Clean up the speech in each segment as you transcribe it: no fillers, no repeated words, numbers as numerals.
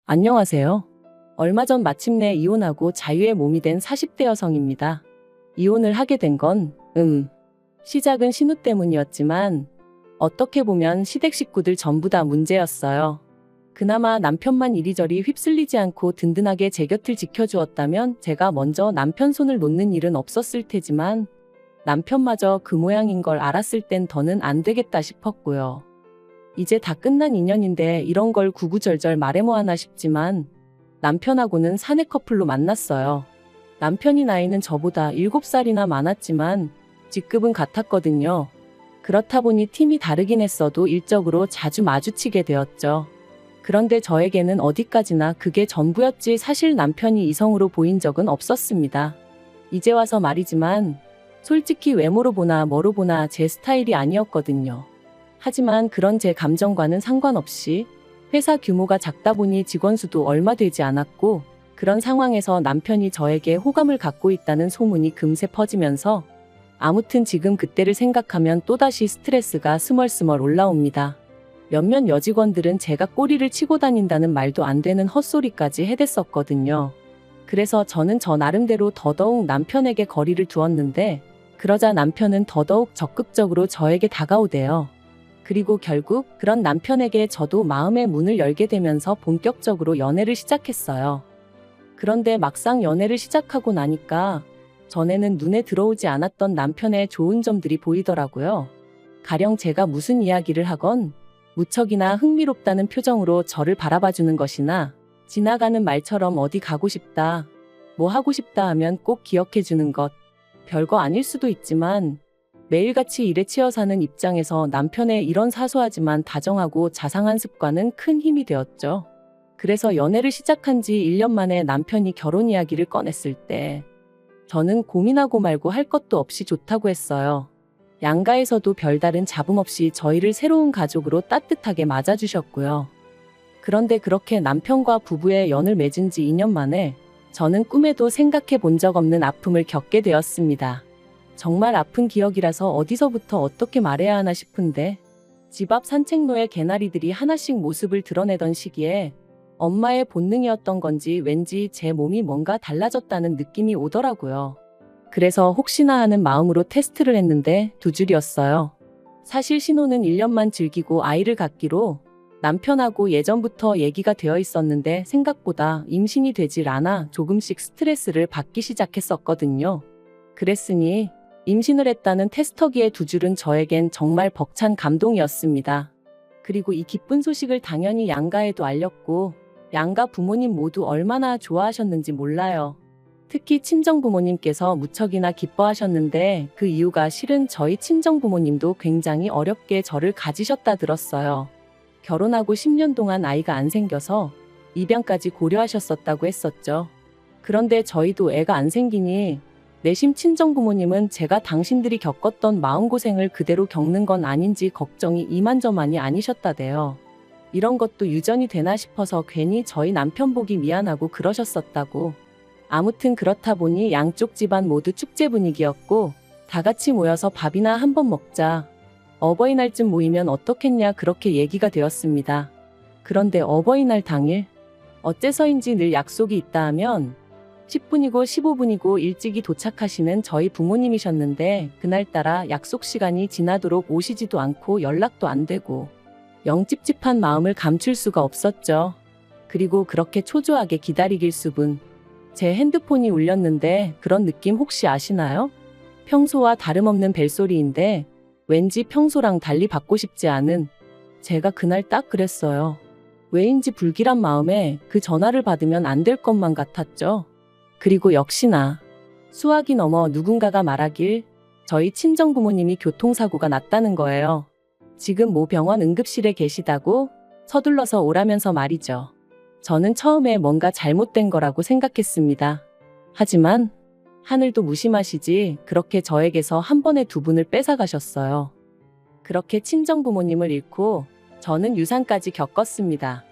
안녕하세요. 얼마 전 마침내 이혼하고 자유의 몸이 된 40대 여성입니다. 이혼을 하게 된 건, 시작은 신우 때문이었지만, 어떻게 보면 시댁 식구들 전부 다 문제였어요. 그나마 남편만 이리저리 휩쓸리지 않고 든든하게 제 곁을 지켜주었다면 제가 먼저 남편 손을 놓는 일은 없었을 테지만, 남편마저 그 모양인 걸 알았을 땐 더는 안 되겠다 싶었고요. 이제 다 끝난 인연인데 이런 걸 구구절절 말해 뭐 하나 싶지만 남편하고는 사내 커플로 만났어요. 남편이 나이는 저보다 7살이나 많았지만 직급은 같았거든요. 그렇다 보니 팀이 다르긴 했어도 일적으로 자주 마주치게 되었죠. 그런데 저에게는 어디까지나 그게 전부였지 사실 남편이 이성으로 보인 적은 없었습니다. 이제 와서 말이지만 솔직히 외모로 보나 뭐로 보나 제 스타일이 아니었거든요. 하지만 그런 제 감정과는 상관없이 회사 규모가 작다 보니 직원 수도 얼마 되지 않았고 그런 상황에서 남편이 저에게 호감을 갖고 있다는 소문이 금세 퍼지면서 아무튼 지금 그때를 생각하면 또다시 스트레스가 스멀스멀 올라옵니다. 몇몇 여직원들은 제가 꼬리를 치고 다닌다는 말도 안 되는 헛소리까지 해댔었거든요. 그래서 저는 저 나름대로 더더욱 남편에게 거리를 두었는데 그러자 남편은 더더욱 적극적으로 저에게 다가오대요. 그리고 결국 그런 남편에게 저도 마음의 문을 열게 되면서 본격적으로 연애를 시작했어요. 그런데 막상 연애를 시작하고 나니까 전에는 눈에 들어오지 않았던 남편의 좋은 점들이 보이더라고요. 가령 제가 무슨 이야기를 하건 무척이나 흥미롭다는 표정으로 저를 바라봐주는 것이나 지나가는 말처럼 어디 가고 싶다, 뭐 하고 싶다 하면 꼭 기억해주는 것. 별거 아닐 수도 있지만 매일같이 일에 치여 사는 입장에서 남편의 이런 사소하지만 다정하고 자상한 습관은 큰 힘이 되었죠. 그래서 연애를 시작한 지 1년 만에 남편이 결혼 이야기를 꺼냈을 때 저는 고민하고 말고 할 것도 없이 좋다고 했어요. 양가에서도 별다른 잡음 없이 저희를 새로운 가족으로 따뜻하게 맞아주셨고요. 그런데 그렇게 남편과 부부의 연을 맺은 지 2년 만에 저는 꿈에도 생각해 본 적 없는 아픔을 겪게 되었습니다. 정말 아픈 기억이라서 어디서부터 어떻게 말해야 하나 싶은데 집 앞 산책로에 개나리들이 하나씩 모습을 드러내던 시기에 엄마의 본능이었던 건지 왠지 제 몸이 뭔가 달라졌다는 느낌이 오더라고요. 그래서 혹시나 하는 마음으로 테스트를 했는데 2줄이었어요. 사실 신호는 1년만 즐기고 아이를 갖기로 남편하고 예전부터 얘기가 되어 있었는데 생각보다 임신이 되질 않아 조금씩 스트레스를 받기 시작했었거든요. 그랬으니 임신을 했다는 테스터기의 2줄은 저에겐 정말 벅찬 감동이었습니다. 그리고 이 기쁜 소식을 당연히 양가에도 알렸고 양가 부모님 모두 얼마나 좋아하셨는지 몰라요. 특히 친정부모님께서 무척이나 기뻐하셨는데 그 이유가 실은 저희 친정부모님도 굉장히 어렵게 저를 가지셨다 들었어요. 결혼하고 10년 동안 아이가 안 생겨서 입양까지 고려하셨었다고 했었죠. 그런데 저희도 애가 안 생기니 내심 친정부모님은 제가 당신들이 겪었던 마음고생을 그대로 겪는 건 아닌지 걱정이 이만저만이 아니셨다대요. 이런 것도 유전이 되나 싶어서 괜히 저희 남편 보기 미안하고 그러셨었다고. 아무튼 그렇다 보니 양쪽 집안 모두 축제 분위기였고 다 같이 모여서 밥이나 한번 먹자. 어버이날쯤 모이면 어떻겠냐 그렇게 얘기가 되었습니다. 그런데 어버이날 당일 어째서인지 늘 약속이 있다 하면 10분이고 15분이고 일찍이 도착하시는 저희 부모님이셨는데 그날따라 약속 시간이 지나도록 오시지도 않고 연락도 안 되고 영 찝찝한 마음을 감출 수가 없었죠. 그리고 그렇게 초조하게 기다리길 수분. 제 핸드폰이 울렸는데 그런 느낌 혹시 아시나요? 평소와 다름없는 벨소리인데 왠지 평소랑 달리 받고 싶지 않은 제가 그날 딱 그랬어요. 왜인지 불길한 마음에 그 전화를 받으면 안 될 것만 같았죠. 그리고 역시나 수학이 넘어 누군가가 말하길 저희 친정부모님이 교통사고가 났다는 거예요. 지금 모 병원 응급실에 계시다고 서둘러서 오라면서 말이죠. 저는 처음에 뭔가 잘못된 거라고 생각했습니다. 하지만 하늘도 무심하시지 그렇게 저에게서 한 번에 2분을 뺏어가셨어요. 그렇게 친정부모님을 잃고 저는 유산까지 겪었습니다.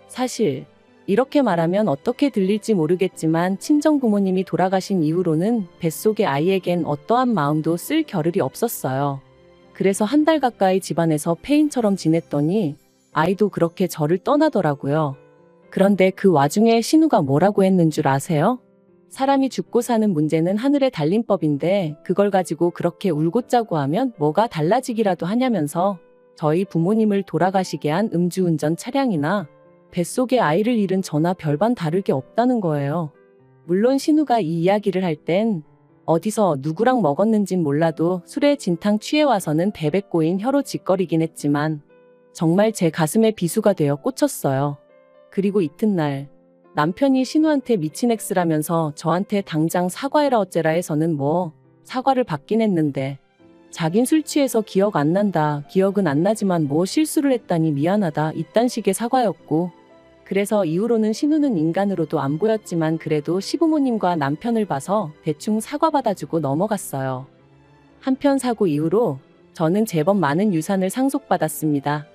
사실 이렇게 말하면 어떻게 들릴지 모르겠지만 친정부모님이 돌아가신 이후로는 뱃속의 아이에겐 어떠한 마음도 쓸 겨를이 없었어요. 그래서 1달 가까이 집안에서 폐인처럼 지냈더니 아이도 그렇게 저를 떠나더라고요. 그런데 그 와중에 신우가 뭐라고 했는 줄 아세요? 사람이 죽고 사는 문제는 하늘에 달린 법인데 그걸 가지고 그렇게 울고 짜고 하면 뭐가 달라지기라도 하냐면서 저희 부모님을 돌아가시게 한 음주운전 차량이나 뱃속에 아이를 잃은 저나 별반 다를 게 없다는 거예요. 물론 신우가 이 이야기를 할 땐 어디서 누구랑 먹었는진 몰라도 술에 진탕 취해 와서는 베베 꼬인 혀로 짓거리긴 했지만 정말 제 가슴에 비수가 되어 꽂혔어요. 그리고 이튿날 남편이 신우한테 미친 X라면서 저한테 당장 사과해라 어째라 해서는 뭐 사과를 받긴 했는데 자긴 술 취해서 기억 안 난다. 기억은 안 나지만 뭐 실수를 했다니 미안하다. 이딴 식의 사과였고 그래서 이후로는 신우는 인간으로도 안 보였지만 그래도 시부모님과 남편을 봐서 대충 사과받아주고 넘어갔어요. 한편 사고 이후로 저는 제법 많은 유산을 상속받았습니다.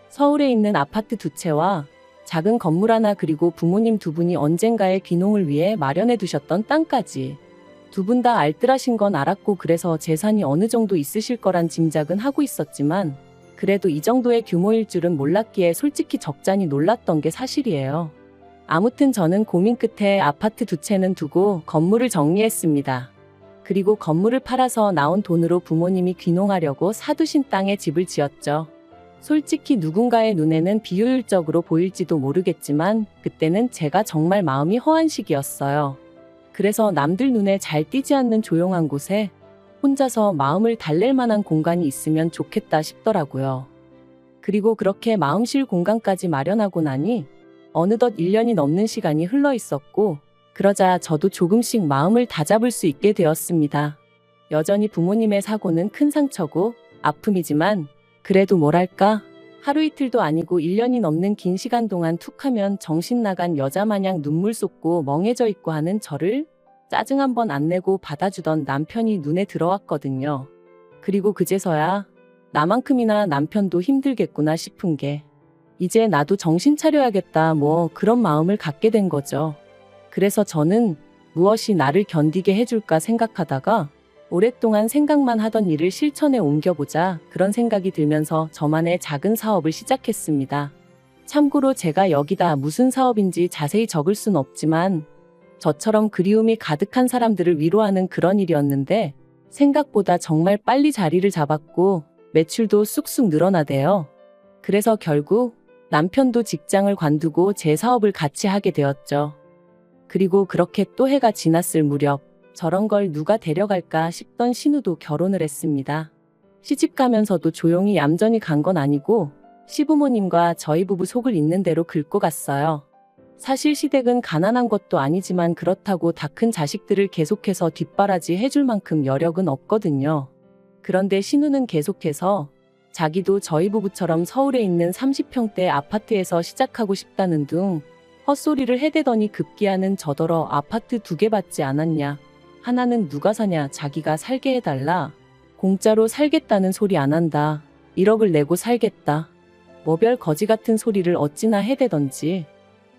서울에 있는 아파트 2채와 작은 건물 하나 그리고 부모님 2분이 언젠가의 귀농을 위해 마련해 두셨던 땅까지. 2분 다 알뜰하신 건 알았고 그래서 재산이 어느 정도 있으실 거란 짐작은 하고 있었지만 그래도 이 정도의 규모일 줄은 몰랐기에 솔직히 적잖이 놀랐던 게 사실이에요. 아무튼 저는 고민 끝에 아파트 2채는 두고 건물을 정리했습니다. 그리고 건물을 팔아서 나온 돈으로 부모님이 귀농하려고 사두신 땅에 집을 지었죠. 솔직히 누군가의 눈에는 비효율적으로 보일지도 모르겠지만 그때는 제가 정말 마음이 허한 시기였어요. 그래서 남들 눈에 잘 띄지 않는 조용한 곳에 혼자서 마음을 달랠 만한 공간이 있으면 좋겠다 싶더라고요. 그리고 그렇게 마음 쉴 공간까지 마련하고 나니 어느덧 1년이 넘는 시간이 흘러 있었고 그러자 저도 조금씩 마음을 다잡을 수 있게 되었습니다. 여전히 부모님의 사고는 큰 상처고 아픔이지만 그래도 뭐랄까 하루 이틀도 아니고 1년이 넘는 긴 시간 동안 툭하면 정신 나간 여자 마냥 눈물 쏟고 멍해져 있고 하는 저를 짜증 한 번 안 내고 받아주던 남편이 눈에 들어왔거든요. 그리고 그제서야 나만큼이나 남편도 힘들겠구나 싶은 게 이제 나도 정신 차려야겠다 뭐 그런 마음을 갖게 된 거죠. 그래서 저는 무엇이 나를 견디게 해줄까 생각하다가 오랫동안 생각만 하던 일을 실천에 옮겨보자 그런 생각이 들면서 저만의 작은 사업을 시작했습니다. 참고로 제가 여기다 무슨 사업인지 자세히 적을 순 없지만 저처럼 그리움이 가득한 사람들을 위로하는 그런 일이었는데 생각보다 정말 빨리 자리를 잡았고 매출도 쑥쑥 늘어나대요. 그래서 결국 남편도 직장을 관두고 제 사업을 같이 하게 되었죠. 그리고 그렇게 또 해가 지났을 무렵 저런 걸 누가 데려갈까 싶던 신우도 결혼을 했습니다. 시집 가면서도 조용히 얌전히 간 건 아니고 시부모님과 저희 부부 속을 있는 대로 긁고 갔어요. 사실 시댁은 가난한 것도 아니지만 그렇다고 다 큰 자식들을 계속해서 뒷바라지 해줄 만큼 여력은 없거든요. 그런데 신우는 계속해서 자기도 저희 부부처럼 서울에 있는 30평대 아파트에서 시작하고 싶다는 둥 헛소리를 해대더니 급기야는 저더러 아파트 2개 받지 않았냐. 하나는 누가 사냐 자기가 살게 해달라. 공짜로 살겠다는 소리 안 한다. 1억을 내고 살겠다. 뭐별 거지 같은 소리를 어찌나 해대던지.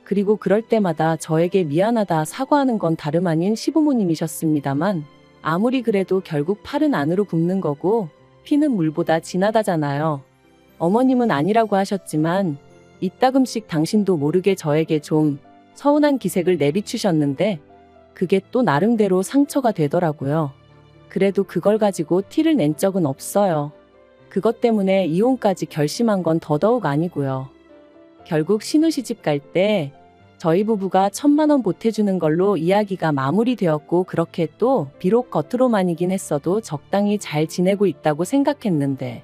그리고 그럴 때마다 저에게 미안하다 사과하는 건 다름 아닌 시부모님이셨습니다만 아무리 그래도 결국 팔은 안으로 굽는 거고 피는 물보다 진하다잖아요. 어머님은 아니라고 하셨지만 이따금씩 당신도 모르게 저에게 좀 서운한 기색을 내비추셨는데 그게 또 나름대로 상처가 되더라고요. 그래도 그걸 가지고 티를 낸 적은 없어요. 그것 때문에 이혼까지 결심한 건 더더욱 아니고요. 결국 신우 시집 갈 때 저희 부부가 1,000만 원 보태주는 걸로 이야기가 마무리되었고 그렇게 또 비록 겉으로만이긴 했어도 적당히 잘 지내고 있다고 생각했는데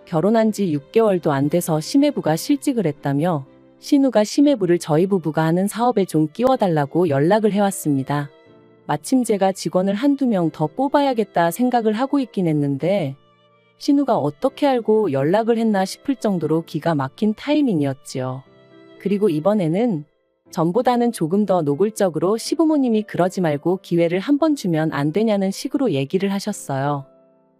결혼한 지 6개월도 안 돼서 시매부가 실직을 했다며 신우가 시매부를 저희 부부가 하는 사업에 좀 끼워달라고 연락을 해왔습니다. 마침 제가 직원을 한두 명 더 뽑아야겠다 생각을 하고 있긴 했는데 신우가 어떻게 알고 연락을 했나 싶을 정도로 기가 막힌 타이밍이었지요. 그리고 이번에는 전보다는 조금 더 노골적으로 시부모님이 그러지 말고 기회를 한 번 주면 안 되냐는 식으로 얘기를 하셨어요.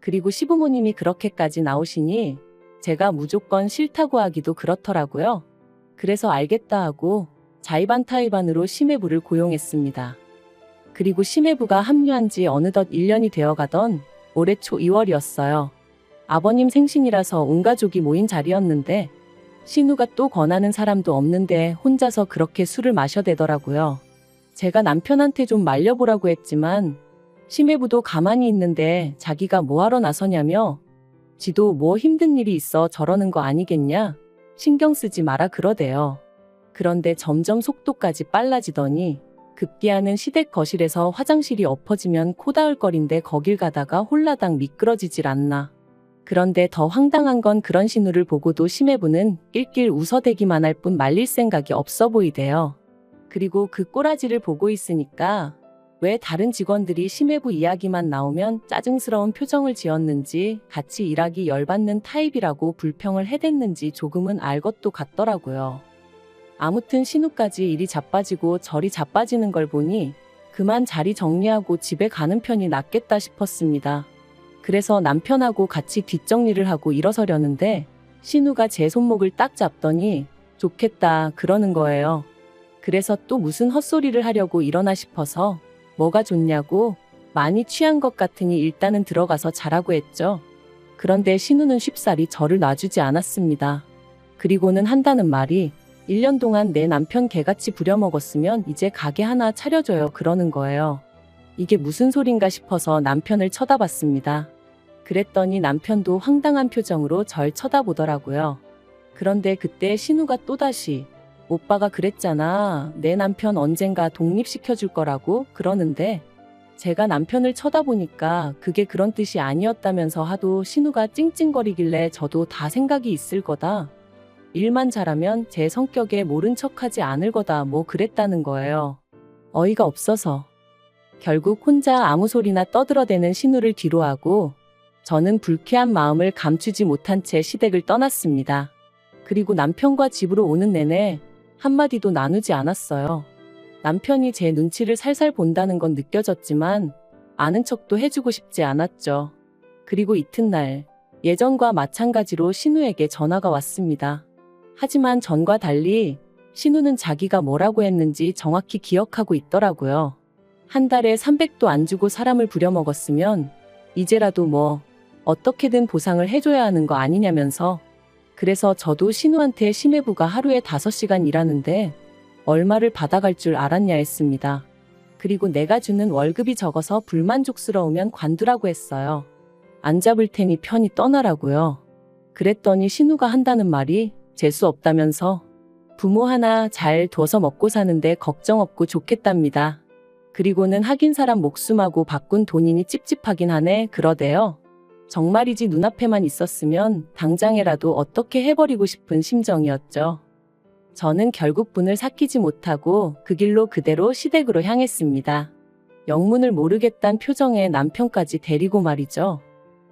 그리고 시부모님이 그렇게까지 나오시니 제가 무조건 싫다고 하기도 그렇더라고요. 그래서 알겠다 하고 자의반타의반으로 시매부를 고용했습니다. 그리고 시매부가 합류한 지 어느덧 1년이 되어가던 올해 초 2월이었어요. 아버님 생신이라서 온 가족이 모인 자리였는데 신우가 또 권하는 사람도 없는데 혼자서 그렇게 술을 마셔대더라고요. 제가 남편한테 좀 말려보라고 했지만 심해부도 가만히 있는데 자기가 뭐하러 나서냐며 지도 뭐 힘든 일이 있어 저러는 거 아니겠냐? 신경 쓰지 마라 그러대요. 그런데 점점 속도까지 빨라지더니 급기야는 시댁 거실에서 화장실이 엎어지면 코다을거린데 거길 가다가 홀라당 미끄러지질 않나. 그런데 더 황당한 건 그런 신우를 보고도 심해부는 낄낄 웃어대기만 할 뿐 말릴 생각이 없어 보이대요. 그리고 그 꼬라지를 보고 있으니까 왜 다른 직원들이 심해부 이야기만 나오면 짜증스러운 표정을 지었는지 같이 일하기 열받는 타입이라고 불평을 해댔는지 조금은 알 것도 같더라고요. 아무튼 신우까지 일이 자빠지고 저리 자빠지는 걸 보니 그만 자리 정리하고 집에 가는 편이 낫겠다 싶었습니다. 그래서 남편하고 같이 뒷정리를 하고 일어서려는데 신우가 제 손목을 딱 잡더니 좋겠다 그러는 거예요. 그래서 또 무슨 헛소리를 하려고 일어나 싶어서 뭐가 좋냐고 많이 취한 것 같으니 일단은 들어가서 자라고 했죠. 그런데 신우는 쉽사리 저를 놔주지 않았습니다. 그리고는 한다는 말이 1년 동안 내 남편 개같이 부려먹었으면 이제 가게 하나 차려줘요 그러는 거예요. 이게 무슨 소린가 싶어서 남편을 쳐다봤습니다. 그랬더니 남편도 황당한 표정으로 절 쳐다보더라고요. 그런데 그때 신우가 또다시 오빠가 그랬잖아. 내 남편 언젠가 독립시켜줄 거라고 그러는데 제가 남편을 쳐다보니까 그게 그런 뜻이 아니었다면서 하도 신우가 찡찡거리길래 저도 다 생각이 있을 거다. 일만 잘하면 제 성격에 모른 척하지 않을 거다 뭐 그랬다는 거예요. 어이가 없어서. 결국 혼자 아무 소리나 떠들어대는 신우를 뒤로하고 저는 불쾌한 마음을 감추지 못한 채 시댁을 떠났습니다. 그리고 남편과 집으로 오는 내내 한마디도 나누지 않았어요. 남편이 제 눈치를 살살 본다는 건 느껴졌지만 아는 척도 해주고 싶지 않았죠. 그리고 이튿날 예전과 마찬가지로 신우에게 전화가 왔습니다. 하지만 전과 달리 신우는 자기가 뭐라고 했는지 정확히 기억하고 있더라고요. 한 달에 300도 안 주고 사람을 부려먹었으면 이제라도 뭐 어떻게든 보상을 해줘야 하는 거 아니냐면서. 그래서 저도 신우한테 심해부가 하루에 5시간 일하는데 얼마를 받아갈 줄 알았냐 했습니다. 그리고 내가 주는 월급이 적어서 불만족스러우면 관두라고 했어요. 안 잡을 테니 편히 떠나라고요. 그랬더니 신우가 한다는 말이 재수 없다면서 부모 하나 잘 둬서 먹고 사는데 걱정 없고 좋겠답니다. 그리고는 하긴 사람 목숨하고 바꾼 돈이니 찝찝하긴 하네 그러대요. 정말이지 눈앞에만 있었으면 당장에라도 어떻게 해버리고 싶은 심정이었죠. 저는 결국 분을 삭히지 못하고 그 길로 그대로 시댁으로 향했습니다. 영문을 모르겠단 표정에 남편까지 데리고 말이죠.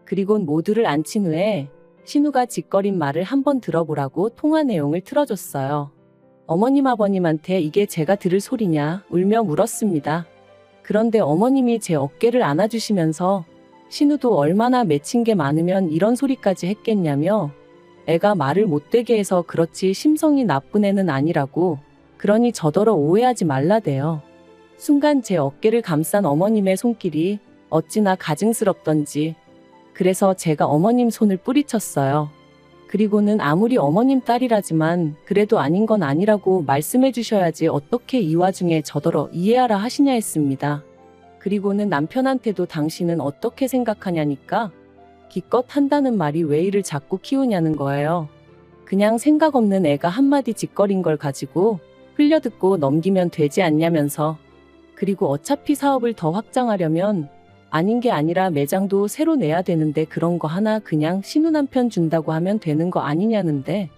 그리곤 모두를 앉힌 후에 신우가 짓거린 말을 한번 들어보라고 통화 내용을 틀어줬어요. 어머님 아버님한테 이게 제가 들을 소리냐 울며 물었습니다. 그런데 어머님이 제 어깨를 안아주시면서 신우도 얼마나 맺힌 게 많으면 이런 소리까지 했겠냐며 애가 말을 못되게 해서 그렇지 심성이 나쁜 애는 아니라고 그러니 저더러 오해하지 말라대요. 순간 제 어깨를 감싼 어머님의 손길이 어찌나 가증스럽던지 그래서 제가 어머님 손을 뿌리쳤어요. 그리고는 아무리 어머님 딸이라지만 그래도 아닌 건 아니라고 말씀해 주셔야지 어떻게 이 와중에 저더러 이해하라 하시냐 했습니다. 그리고는 남편한테도 당신은 어떻게 생각하냐니까 기껏 한다는 말이 왜 이를 자꾸 키우냐는 거예요. 그냥 생각 없는 애가 한마디 짓거린 걸 가지고 흘려듣고 넘기면 되지 않냐면서. 그리고 어차피 사업을 더 확장하려면 아닌 게 아니라 매장도 새로 내야 되는데 그런 거 하나 그냥 신우 남편 준다고 하면 되는 거 아니냐는데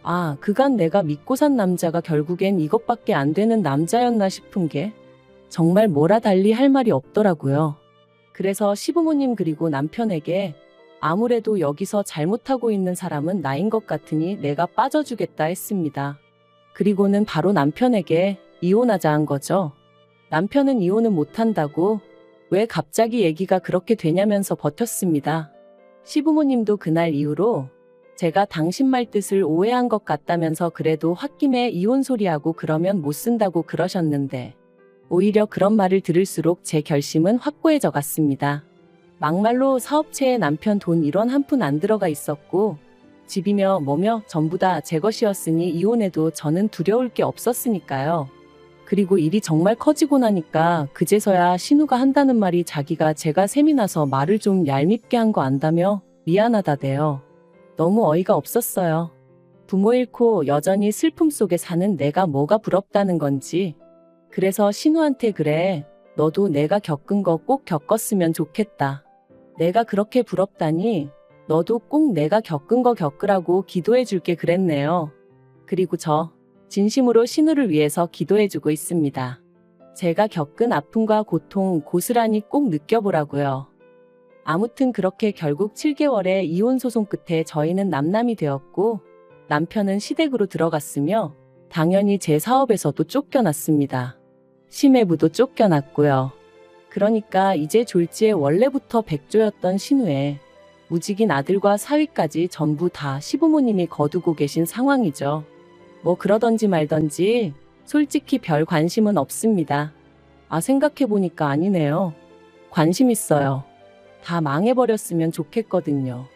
아 그간 내가 믿고 산 남자가 결국엔 이것밖에 안 되는 남자였나 싶은 게 정말 뭐라 달리 할 말이 없더라고요. 그래서 시부모님 그리고 남편에게 아무래도 여기서 잘못하고 있는 사람은 나인 것 같으니 내가 빠져주겠다 했습니다. 그리고는 바로 남편에게 이혼하자 한 거죠. 남편은 이혼은 못한다고 왜 갑자기 얘기가 그렇게 되냐면서 버텼습니다. 시부모님도 그날 이후로 제가 당신 말 뜻을 오해한 것 같다면서 그래도 홧김에 이혼 소리하고 그러면 못 쓴다고 그러셨는데 오히려 그런 말을 들을수록 제 결심은 확고해져 갔습니다. 막말로 사업체에 남편 돈 1원 한 푼 안 들어가 있었고 집이며 뭐며 전부 다 제 것이었으니 이혼해도 저는 두려울 게 없었으니까요. 그리고 일이 정말 커지고 나니까 그제서야 신우가 한다는 말이 자기가 제가 셈이 나서 말을 좀 얄밉게 한 거 안다며 미안하다대요. 너무 어이가 없었어요. 부모 잃고 여전히 슬픔 속에 사는 내가 뭐가 부럽다는 건지. 그래서 신우한테 그래, 너도 내가 겪은 거 꼭 겪었으면 좋겠다. 내가 그렇게 부럽다니 너도 꼭 내가 겪은 거 겪으라고 기도해 줄게 그랬네요. 그리고 저 진심으로 신우를 위해서 기도해주고 있습니다. 제가 겪은 아픔과 고통 고스란히 꼭 느껴보라고요. 아무튼 그렇게 결국 7개월의 이혼 소송 끝에 저희는 남남이 되었고 남편은 시댁으로 들어갔으며 당연히 제 사업에서도 쫓겨났습니다. 심해부도 쫓겨났고요. 그러니까 이제 졸지에 원래부터 백조였던 신우의 무직인 아들과 사위까지 전부 다 시부모님이 거두고 계신 상황이죠. 뭐 그러던지 말던지 솔직히 별 관심은 없습니다. 아, 생각해보니까 아니네요. 관심 있어요. 다 망해버렸으면 좋겠거든요.